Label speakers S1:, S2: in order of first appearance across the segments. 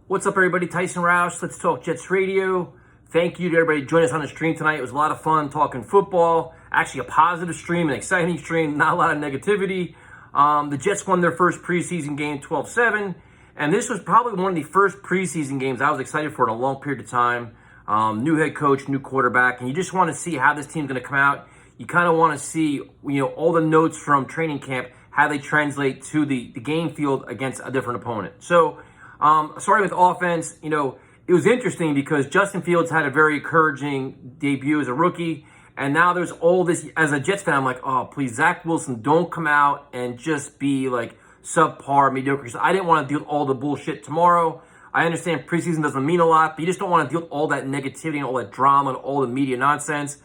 S1: What's up, everybody? Tyson Roush, Let's Talk Jets Radio. Thank you to everybody joining us on the stream tonight. It was a lot of fun talking football. Actually, a positive stream, an exciting stream, not a lot of negativity. The Jets won their first preseason game 12-7, and this was probably one of the first preseason games I was excited for in a long period of time. New head coach, new quarterback, and you just want to see how this team's going to come out. You kind of want to see, all the notes from training camp, how they translate to the game field against a different opponent. So, starting with offense, it was interesting because Justin Fields had a very encouraging debut as a rookie, and now there's all this. As a Jets fan, I'm like, oh, please, Zach Wilson, don't come out and just be like subpar, mediocre. So I didn't want to deal with all the bullshit tomorrow. I understand preseason doesn't mean a lot, but you just don't want to deal with all that negativity and all that drama and all the media nonsense.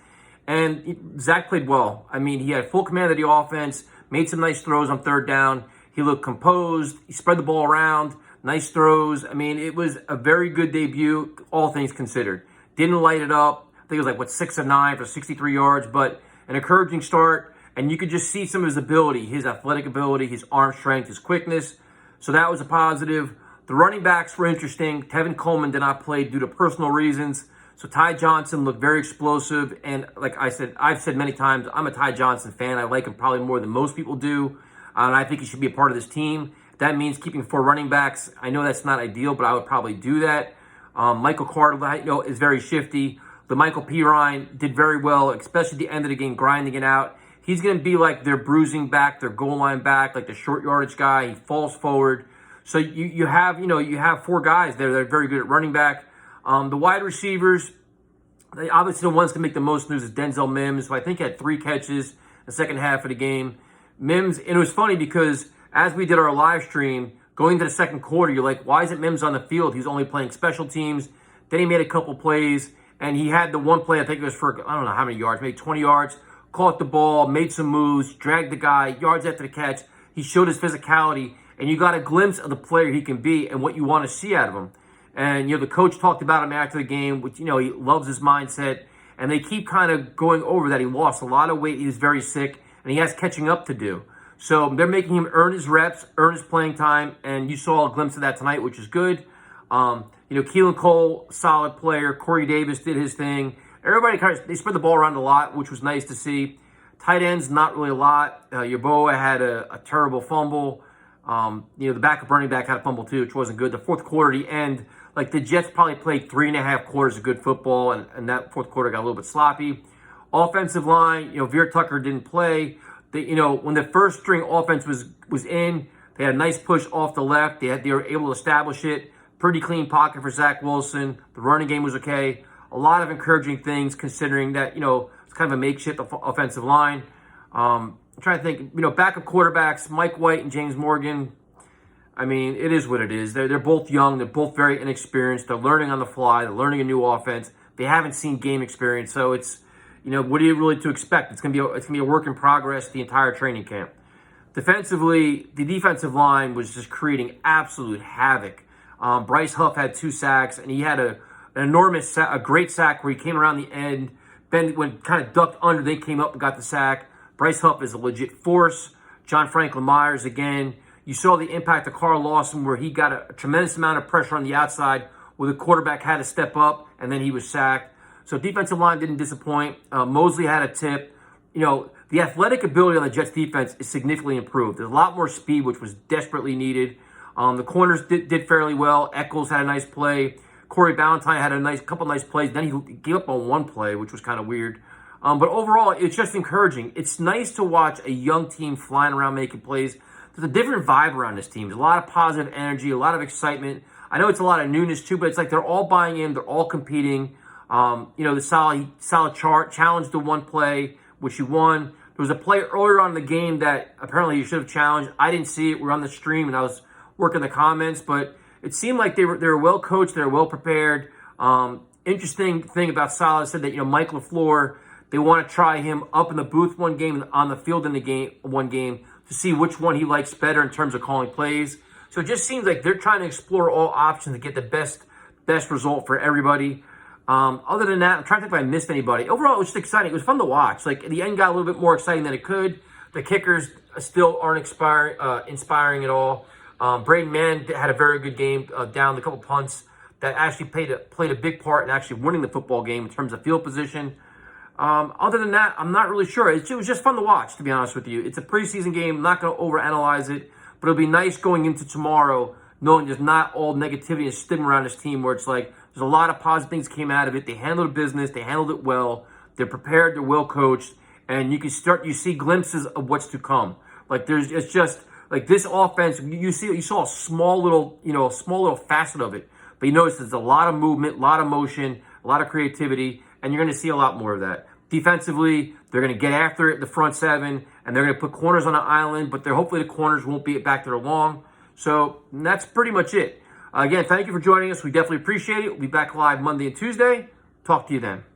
S1: And Zach played well. I mean, he had full command of the offense, made some nice throws on third down. He looked composed. He spread the ball around. Nice throws. I mean, it was a very good debut, all things considered. Didn't light it up. I think it was 6 of 9 for 63 yards, but an encouraging start. And you could just see some of his ability, his athletic ability, his arm strength, his quickness. So that was a positive. The running backs were interesting. Tevin Coleman did not play due to personal reasons. So Ty Johnson looked very explosive. And like I said, I've said many times, I'm a Ty Johnson fan. I like him probably more than most people do. And I think he should be a part of this team. That means keeping 4 running backs. I know that's not ideal, but I would probably do that. Michael Carter, is very shifty. The Michael Pirine did very well, especially at the end of the game, grinding it out. He's going to be like their bruising back, their goal line back, like the short yardage guy. He falls forward. So you have 4 guys there that are very good at running back. The wide receivers, obviously the ones to make the most news is Denzel Mims, who I think had 3 catches in the second half of the game. Mims, and it was funny because as we did our live stream, going into the second quarter, you're like, why isn't Mims on the field? He's only playing special teams. Then he made a couple plays, and he had the one play, I think it was for, I don't know how many yards, maybe 20 yards, caught the ball, made some moves, dragged the guy, yards after the catch. He showed his physicality, and you got a glimpse of the player he can be and what you want to see out of him. And, the coach talked about him after the game, which, he loves his mindset, and they keep kind of going over that. He lost a lot of weight. He was very sick, and he has catching up to do. So they're making him earn his reps, earn his playing time, and you saw a glimpse of that tonight, which is good. Keelan Cole, solid player. Corey Davis did his thing. Everybody they spread the ball around a lot, which was nice to see. Tight ends, not really a lot. Yeboah had a terrible fumble. The backup running back had a fumble too, which wasn't good. The fourth quarter, the end, the Jets probably played 3.5 quarters of good football, and that fourth quarter got a little bit sloppy. Offensive line, Veer Tucker didn't play. When the first string offense was in, they had a nice push off the left. They were able to establish it. Pretty clean pocket for Zach Wilson. The running game was okay. A lot of encouraging things considering that, it's kind of a makeshift offensive line. I'm trying to think, backup quarterbacks, Mike White and James Morgan. I mean, it is what it is. They're both young. They're both very inexperienced. They're learning on the fly. They're learning a new offense. They haven't seen game experience, so it's, what are you really to expect? It's gonna be a work in progress the entire training camp. Defensively, the defensive line was just creating absolute havoc. Bryce Huff had 2 sacks, and he had a great sack where he came around the end. Ben went kind of ducked under, then came up and got the sack. Bryce Huff is a legit force. John Franklin Myers again. You saw the impact of Carl Lawson where he got a tremendous amount of pressure on the outside where the quarterback had to step up, and then he was sacked. So defensive line didn't disappoint. Mosley had a tip. The athletic ability on the Jets defense is significantly improved. There's a lot more speed, which was desperately needed. The corners did fairly well. Eccles had a nice play. Corey Ballantyne had a couple nice plays. Then he gave up on one play, which was kind of weird. But overall, it's just encouraging. It's nice to watch a young team flying around making plays. There's a different vibe around this team. There's a lot of positive energy, a lot of excitement. I know it's a lot of newness too, but it's like they're all buying in. They're all competing. The solid challenge to one play, which you won. There was a play earlier on in the game that apparently you should have challenged. I didn't see it. We were on the stream, and I was working the comments, but it seemed like they were well coached. They were well prepared. Interesting thing about Saleh said that, Mike LaFleur, they want to try him up in the booth one game and on the field in the one game to see which one he likes better in terms of calling plays. So it just seems like they're trying to explore all options to get the best result for everybody. Other than that, I'm trying to think if I missed anybody. Overall, it was just exciting. It was fun to watch. The end got a little bit more exciting than it could. The kickers still aren't inspiring at all. Braden Mann had a very good game, down a couple punts that actually played a big part in actually winning the football game in terms of field position. Other than that, I'm not really sure. It was just fun to watch, to be honest with you. It's a preseason game. I'm not going to overanalyze it, but it'll be nice going into tomorrow knowing there's not all negativity and stigma around this team where it's like there's a lot of positive things came out of it. They handled the business. They handled it well. They're prepared. They're well coached. And you see glimpses of what's to come. Like it's just like this offense, you saw a small little facet of it. But you notice there's a lot of movement, a lot of motion, a lot of creativity, and you're going to see a lot more of that. Defensively, they're going to get after it, the front seven, and they're going to put corners on the island, but hopefully the corners won't be back there long. So that's pretty much it. Again, thank you for joining us. We definitely appreciate it. We'll be back live Monday and Tuesday. Talk to you then.